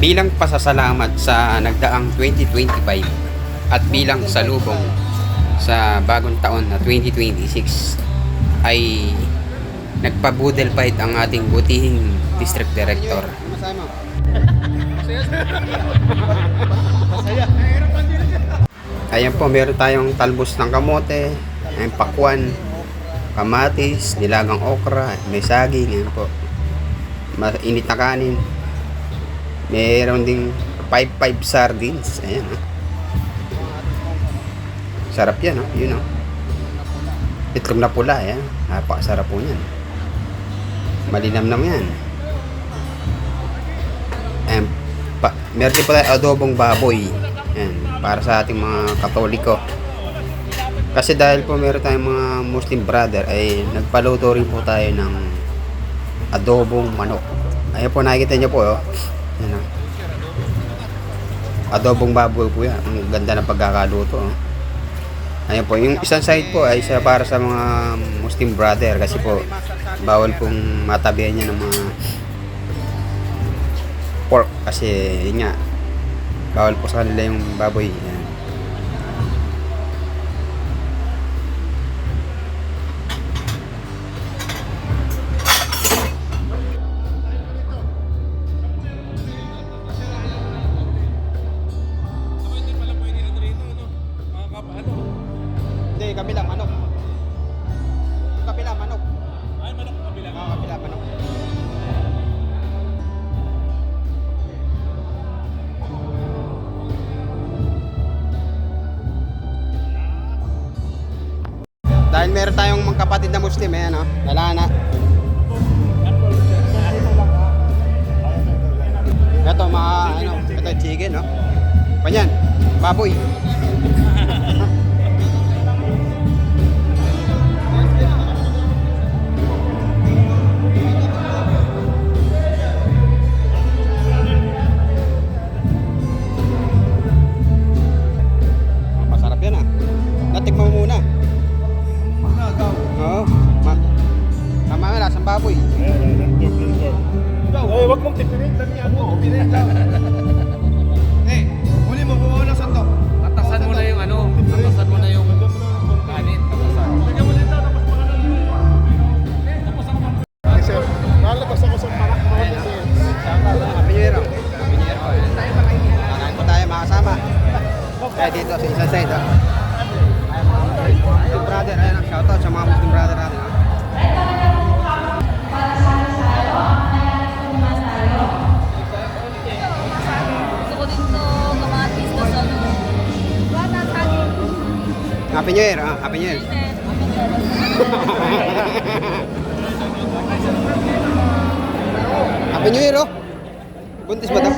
Bilang pasasalamat sa nagdaang 2025 at bilang salubong sa bagong taon na 2026 ay nagpa-budel fight ang ating butihing district director. Ayan po, meron tayong talbos ng kamote, ay pakwan, kamatis, nilagang okra, may saging, ayan po. Mainit na kanin. Meron ding 5-5 sardines. Ayan, ha. Sarap yan, ha. Yun, ha. Itlog na pula, ayan. Napakasarap po yan. Malinamnam yan. Ayan, meron din po tayo adobong baboy. Ayan, para sa ating mga Katoliko. Kasi dahil po meron tayong mga Muslim brother, ay nagpaluto rin po tayo ng adobong manok. Ayan po, nakikita nyo po, oh. Ayan, oh. Adobong baboy po yan. Ang ganda ng pagkakaluto, oh. Ayan po, yung isang side po ay isa para sa mga Muslim brother, kasi po bawal pong matabihan niya ng mga pork, kasi yun nga, bawal po sa kanila yung baboy. Ayan. Hindi, kabila manok. Kabila manok. Ay, manok kabila. Kabila manok. Dahil meron tayong mga kapatid na Muslim, ayan, oh. Nalana. Ito, ito chicken, no? Panyan, baboy. Masarap yan, ah. Natikman mo muna. Oo. Tama nga, lasang baboy. Eh, wag mong tipirin. Damihan mo. Pirin lang. Huli mo, buo na santo. Tatasan mo na yung ano, tatasan mo na yung kanin, tatasan. Lagyan mo dito, tapos pangalan mo. Tapos ako mag- Ay, sir. Lalabas ako sa parak mo. Kapinyero. Kakain po tayo, makasama. Kaya dito sa isang side, oh. Muslim brother, ayan, shoutout sa mga Muslim brother natin, oh. Gusto ko din to kamatis na sa ano. Wala saging. Happy New Year, ah. Happy New Year. Happy New Year, oh. Buntis ba to?